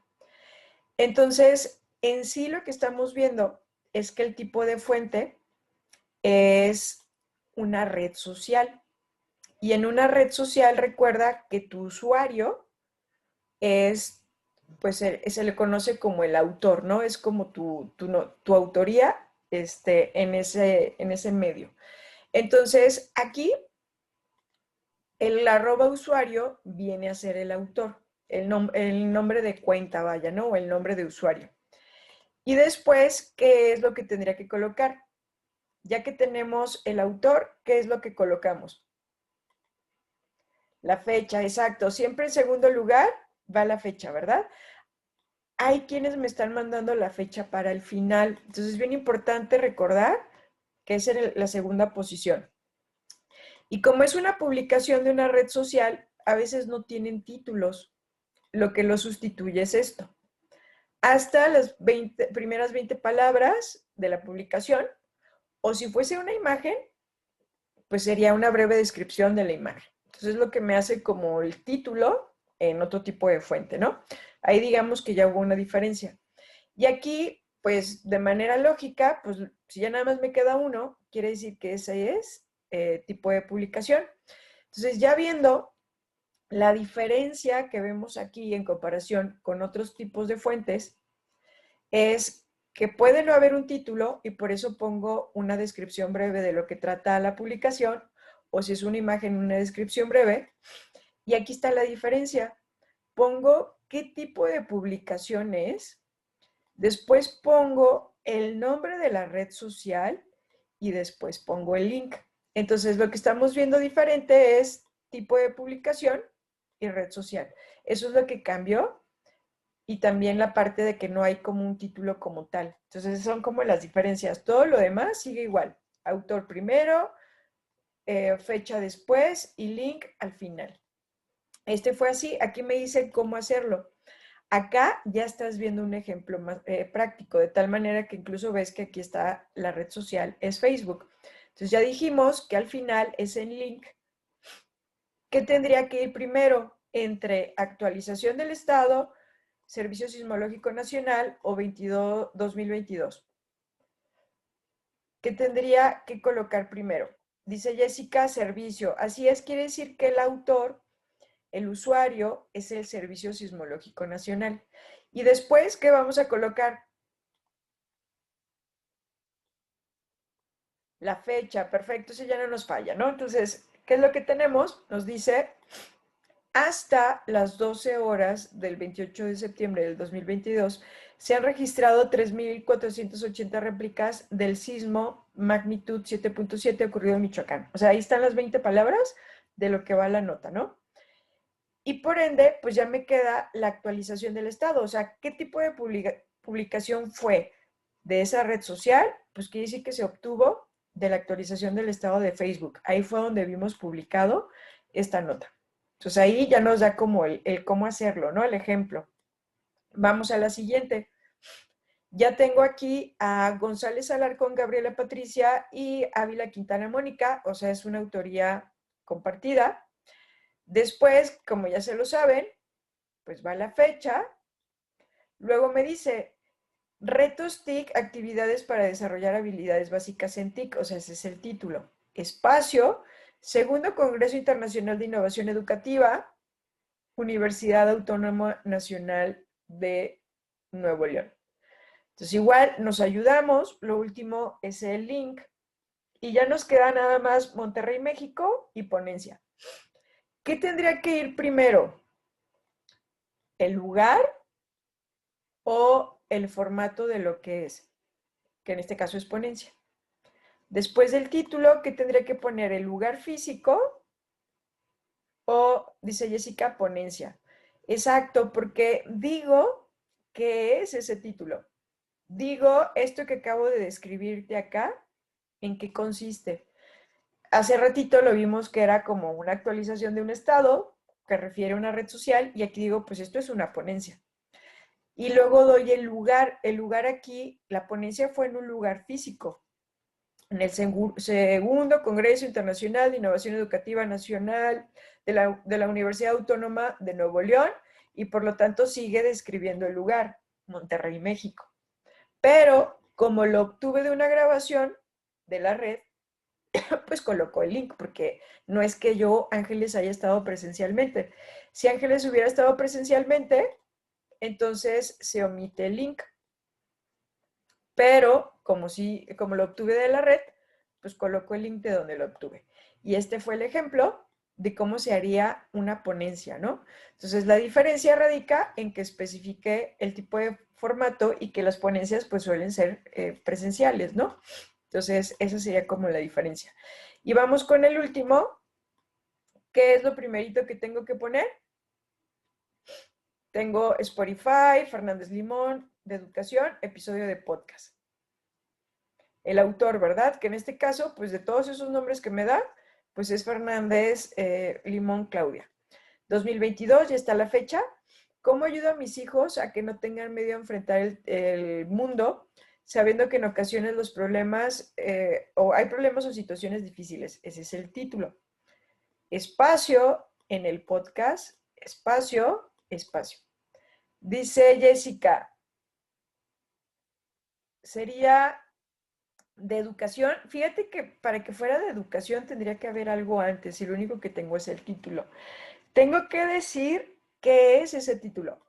Entonces, en sí lo que estamos viendo es que el tipo de fuente es una red social. Y en una red social recuerda que tu usuario es, pues se le conoce como el autor, ¿no? Es como tu autoría en ese medio. Entonces, aquí el @usuario viene a ser el autor, el nombre de cuenta, vaya, ¿no? O el nombre de usuario. Y después, ¿qué es lo que tendría que colocar? Ya que tenemos el autor, ¿qué es lo que colocamos? La fecha, exacto. Siempre en segundo lugar va la fecha, ¿verdad? Hay quienes me están mandando la fecha para el final. Entonces es bien importante recordar que es en la segunda posición. Y como es una publicación de una red social, a veces no tienen títulos. Lo que lo sustituye es esto. Hasta las primeras 20 palabras de la publicación, o si fuese una imagen, pues sería una breve descripción de la imagen. Entonces es lo que me hace como el título en otro tipo de fuente, ¿no? Ahí digamos que ya hubo una diferencia. Y aquí, pues de manera lógica, pues si ya nada más me queda uno, quiere decir que ese es tipo de publicación. Entonces ya viendo la diferencia que vemos aquí en comparación con otros tipos de fuentes, es que puede no haber un título y por eso pongo una descripción breve de lo que trata la publicación, o si es una imagen, una descripción breve. Y aquí está la diferencia. Pongo qué tipo de publicación es, después pongo el nombre de la red social y después pongo el link. Entonces lo que estamos viendo diferente es tipo de publicación y red social. Eso es lo que cambió, y también la parte de que no hay como un título como tal. Entonces son como las diferencias. Todo lo demás sigue igual. Autor primero, fecha después y link al final. Este fue así. Aquí me dice cómo hacerlo. Acá ya estás viendo un ejemplo más práctico, de tal manera que incluso ves que aquí está la red social, es Facebook. Entonces ya dijimos que al final es en link. ¿Qué tendría que ir primero? Entre actualización del estado, Servicio Sismológico Nacional o 2022. ¿Qué tendría que colocar primero? Dice Jessica, servicio. Así es, quiere decir que el autor, el usuario, es el Servicio Sismológico Nacional. Y después, ¿qué vamos a colocar? La fecha, perfecto, eso ya no nos falla, ¿no? Entonces, ¿qué es lo que tenemos? Nos dice, hasta las 12 horas del 28 de septiembre del 2022, se han registrado 3.480 réplicas del sismo magnitud 7.7 ocurrido en Michoacán. O sea, ahí están las 20 palabras de lo que va la nota, ¿no? Y por ende, pues ya me queda la actualización del estado. O sea, ¿qué tipo de publicación fue de esa red social? Pues quiere decir que se obtuvo de la actualización del estado de Facebook. Ahí fue donde vimos publicado esta nota. Entonces ahí ya nos da como el cómo hacerlo, ¿no? El ejemplo. Vamos a la siguiente. Ya tengo aquí a González Alarcón, Gabriela Patricia y Ávila Quintana Mónica, o sea, es una autoría compartida. Después, como ya se lo saben, pues va la fecha. Luego me dice, retos TIC, actividades para desarrollar habilidades básicas en TIC, o sea, ese es el título. Espacio, Segundo Congreso Internacional de Innovación Educativa, Universidad Autónoma Nacional de Nuevo León. Entonces, igual nos ayudamos. Lo último es el link. Y ya nos queda nada más Monterrey, México y ponencia. ¿Qué tendría que ir primero? ¿El lugar o el formato de lo que es? Que en este caso es ponencia. Después del título, ¿qué tendría que poner? ¿El lugar físico o, dice Jessica, ponencia? Exacto, porque digo que es ese título. Digo esto que acabo de describirte acá, ¿en qué consiste? Hace ratito lo vimos que era como una actualización de un estado, que refiere a una red social, y aquí digo, pues esto es una ponencia. Y luego doy el lugar. El lugar aquí, la ponencia fue en un lugar físico, en el segundo Congreso Internacional de Innovación Educativa Nacional de la Universidad Autónoma de Nuevo León, y por lo tanto sigue describiendo el lugar, Monterrey, México. Pero como lo obtuve de una grabación de la red, pues colocó el link, porque no es que yo, Ángeles, haya estado presencialmente. Si Ángeles hubiera estado presencialmente, entonces se omite el link. Pero como lo obtuve de la red, pues coloco el link de donde lo obtuve. Y este fue el ejemplo de cómo se haría una ponencia, ¿no? Entonces, la diferencia radica en que especifique el tipo de formato y que las ponencias pues suelen ser presenciales, ¿no? Entonces, esa sería como la diferencia. Y vamos con el último. ¿Qué es lo primerito que tengo que poner? Tengo Spotify, Fernández Limón, de educación, episodio de podcast. El autor, ¿verdad? Que en este caso, pues de todos esos nombres que me da, pues es Fernández Limón Claudia. 2022, ya está la fecha. ¿Cómo ayudo a mis hijos a que no tengan miedo a enfrentar el mundo, sabiendo que en ocasiones los problemas, o hay problemas o situaciones difíciles? Ese es el título. Espacio en el podcast, espacio, espacio. Dice Jessica, sería de educación. Fíjate que para que fuera de educación tendría que haber algo antes y lo único que tengo es el título. Tengo que decir qué es ese título.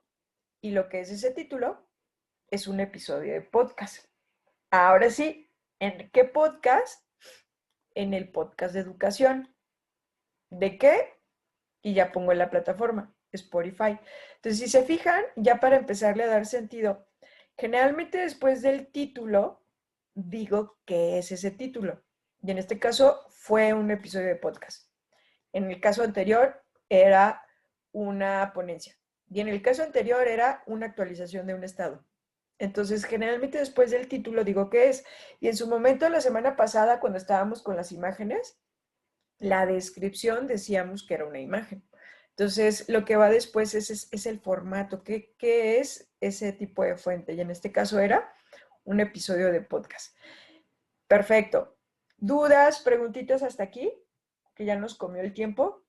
Y lo que es ese título es un episodio de podcast. Ahora sí, ¿en qué podcast? En el podcast de educación. ¿De qué? Y ya pongo en la plataforma, Spotify. Entonces, si se fijan, ya para empezarle a dar sentido, generalmente después del título, digo qué es ese título. Y en este caso fue un episodio de podcast. En el caso anterior era una ponencia. Y en el caso anterior era una actualización de un estado. Entonces, generalmente después del título digo qué es. Y en su momento, la semana pasada, cuando estábamos con las imágenes, la descripción decíamos que era una imagen. Entonces, lo que va después es el formato. ¿Qué es ese tipo de fuente? Y en este caso era un episodio de podcast. Perfecto. ¿Dudas, preguntitas hasta aquí? Que ya nos comió el tiempo.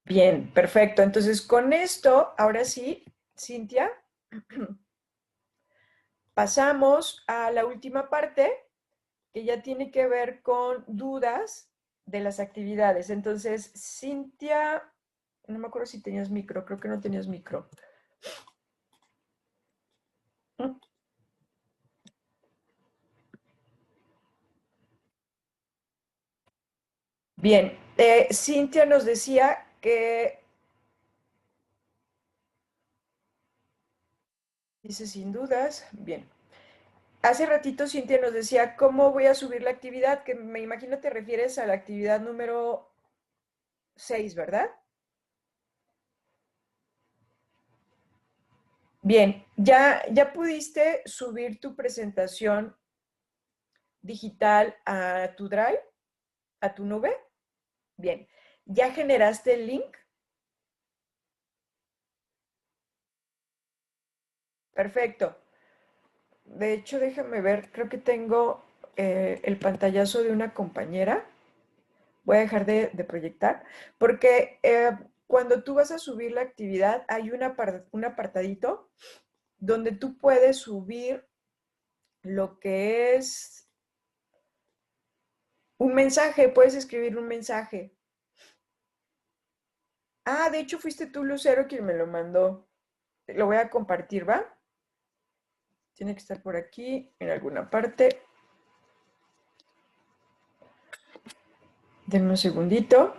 Bien, perfecto. Entonces, con esto, ahora sí, Cintia, pasamos a la última parte, que ya tiene que ver con dudas de las actividades. Entonces, Cintia, no me acuerdo si tenías micro, creo que no tenías micro. Bien, Cintia nos decía que, dice sin dudas, bien. Hace ratito Cintia nos decía, ¿cómo voy a subir la actividad? Que me imagino te refieres a la actividad número 6, ¿verdad? Bien, ¿ya pudiste subir tu presentación digital a tu Drive, a tu nube? Bien, ¿ya generaste el link? Perfecto. De hecho, déjame ver, creo que tengo el pantallazo de una compañera. Voy a dejar de proyectar, porque cuando tú vas a subir la actividad, hay un apartadito donde tú puedes subir lo que es un mensaje, puedes escribir un mensaje. Ah, de hecho fuiste tú, Lucero, quien me lo mandó. Lo voy a compartir, ¿va? Tiene que estar por aquí, en alguna parte. Denme un segundito.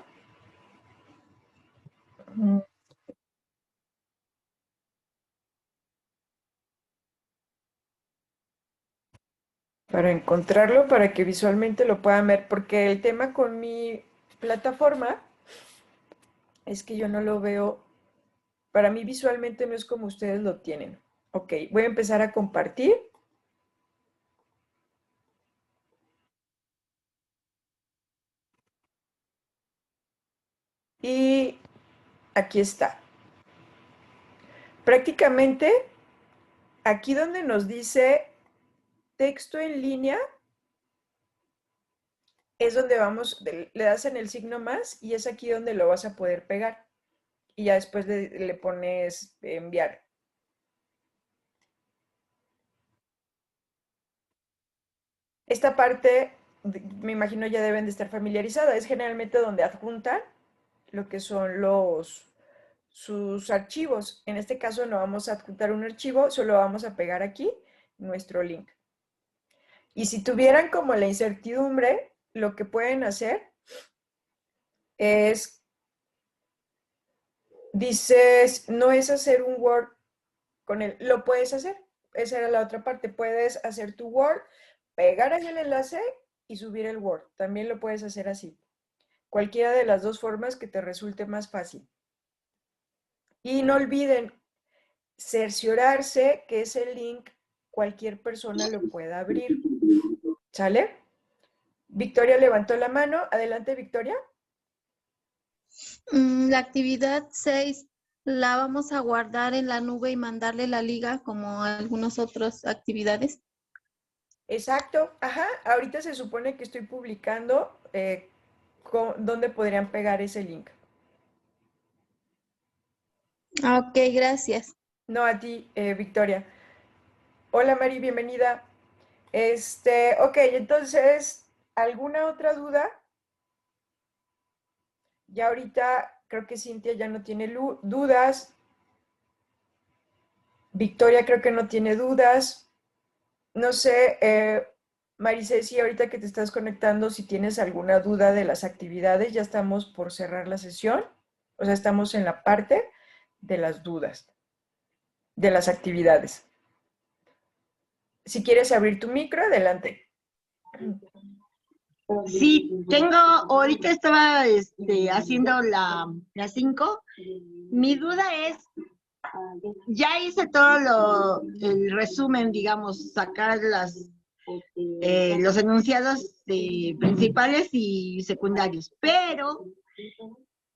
Para encontrarlo, para que visualmente lo puedan ver, porque el tema con mi plataforma es que yo no lo veo, para mí visualmente no es como ustedes lo tienen. Ok, voy a empezar a compartir. Y aquí está. Prácticamente, aquí donde nos dice texto en línea, es donde vamos, le das en el signo más y es aquí donde lo vas a poder pegar. Y ya después le pones enviar. Esta parte, me imagino ya deben de estar familiarizadas, es generalmente donde adjuntan lo que son sus archivos. En este caso no vamos a adjuntar un archivo, solo vamos a pegar aquí nuestro link. Y si tuvieran como la incertidumbre, lo que pueden hacer es, dices, no es hacer un Word con él, lo puedes hacer. Esa era la otra parte, puedes hacer tu Word, pegar ahí el enlace y subir el Word. También lo puedes hacer así. Cualquiera de las dos formas que te resulte más fácil. Y no olviden cerciorarse que ese link cualquier persona lo pueda abrir. ¿Sale? Victoria levantó la mano. Adelante, Victoria. La actividad 6 la vamos a guardar en la nube y mandarle la liga como algunas otras actividades. Exacto. Ajá. Ahorita se supone que estoy publicando dónde podrían pegar ese link. Ok, gracias. No, a ti, Victoria. Hola, Mari, bienvenida. Ok, entonces, ¿alguna otra duda? Ya ahorita creo que Cintia ya no tiene dudas. Victoria creo que no tiene dudas. No sé, Maricesi, ahorita que te estás conectando, si tienes alguna duda de las actividades, ya estamos por cerrar la sesión. O sea, estamos en la parte de las dudas, de las actividades. Si quieres abrir tu micro, adelante. Sí, tengo, ahorita estaba haciendo la 5. Mi duda es, ya hice todo el resumen, digamos, sacar los enunciados principales y secundarios, pero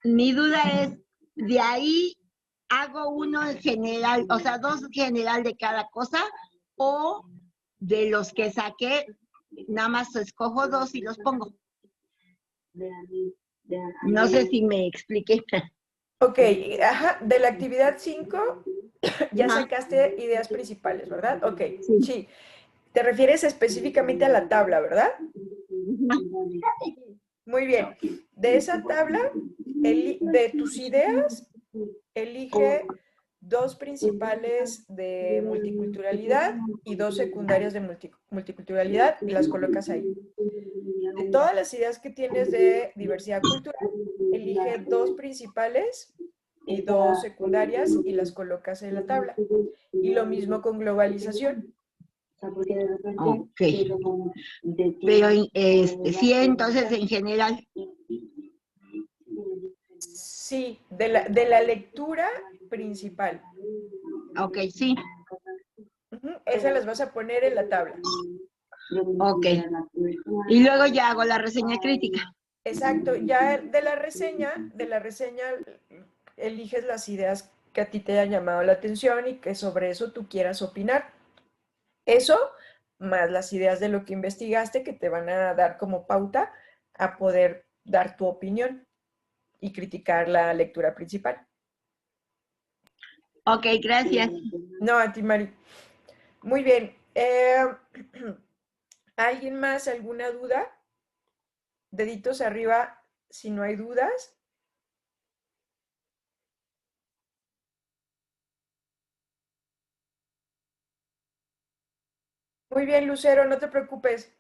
mi duda es, de ahí hago uno en general, o sea, 2 general de cada cosa, o de los que saqué, nada más escojo 2 y los pongo. No sé si me expliqué. Ok, ajá, de la actividad 5 ya sacaste ideas principales, ¿verdad? Ok, sí. Te refieres específicamente a la tabla, ¿verdad? Muy bien. De esa tabla, de tus ideas, elige 2 principales de multiculturalidad y 2 secundarias de multiculturalidad y las colocas ahí. De todas las ideas que tienes de diversidad cultural, elige 2 principales y 2 secundarias y las colocas en la tabla. Y lo mismo con globalización. Ok. Pero sí, entonces en general. Sí, de la lectura principal. Ok, sí. Esas las vas a poner en la tabla. Ok. Y luego ya hago la reseña crítica. Exacto, ya de la reseña eliges las ideas que a ti te hayan llamado la atención y que sobre eso tú quieras opinar. Eso, más las ideas de lo que investigaste que te van a dar como pauta a poder dar tu opinión y criticar la lectura principal. Ok, gracias. No, a ti, Mari. Muy bien. ¿Alguien más? ¿Alguna duda? Deditos arriba si no hay dudas. Muy bien, Lucero, no te preocupes.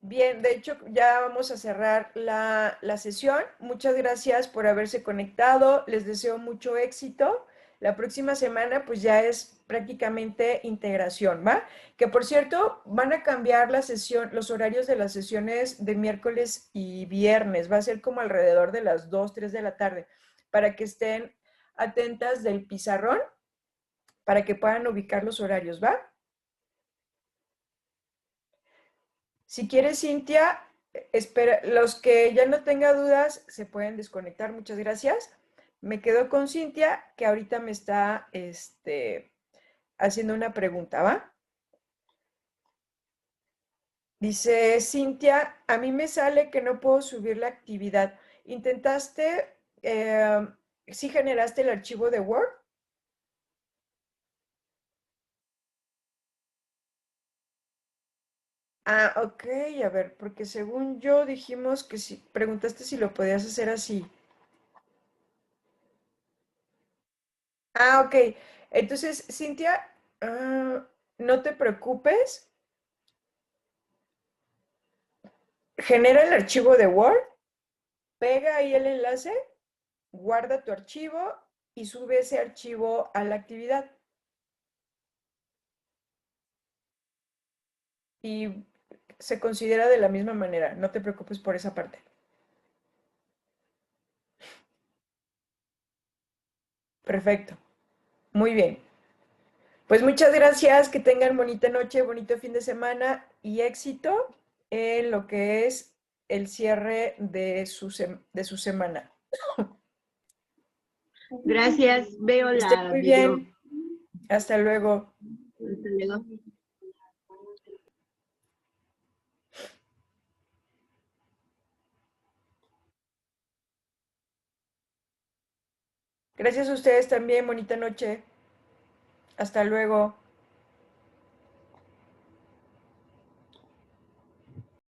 Bien, de hecho ya vamos a cerrar la sesión. Muchas gracias por haberse conectado. Les deseo mucho éxito. La próxima semana pues ya es prácticamente integración, ¿va? Que por cierto, van a cambiar la sesión, los horarios de las sesiones de miércoles y viernes. Va a ser como alrededor de las 2, 3 de la tarde, para que estén atentas del pizarrón, para que puedan ubicar los horarios, ¿va? Si quieres, Cintia, espera, los que ya no tengan dudas se pueden desconectar. Muchas gracias. Me quedo con Cintia, que ahorita me está haciendo una pregunta, ¿va? Dice Cintia, a mí me sale que no puedo subir la actividad. ¿Intentaste, sí generaste el archivo de Word? Ah, ok, a ver, porque según yo dijimos que si, preguntaste si lo podías hacer así. Ah, ok. Entonces, Cintia, no te preocupes. Genera el archivo de Word, pega ahí el enlace, guarda tu archivo y sube ese archivo a la actividad. Y se considera de la misma manera. No te preocupes por esa parte. Perfecto. Muy bien. Pues muchas gracias, que tengan bonita noche, bonito fin de semana y éxito en lo que es el cierre de su semana. Gracias, veo Que estén la muy video. bien. Hasta luego. Hasta luego. Gracias a ustedes también, bonita noche. Hasta luego.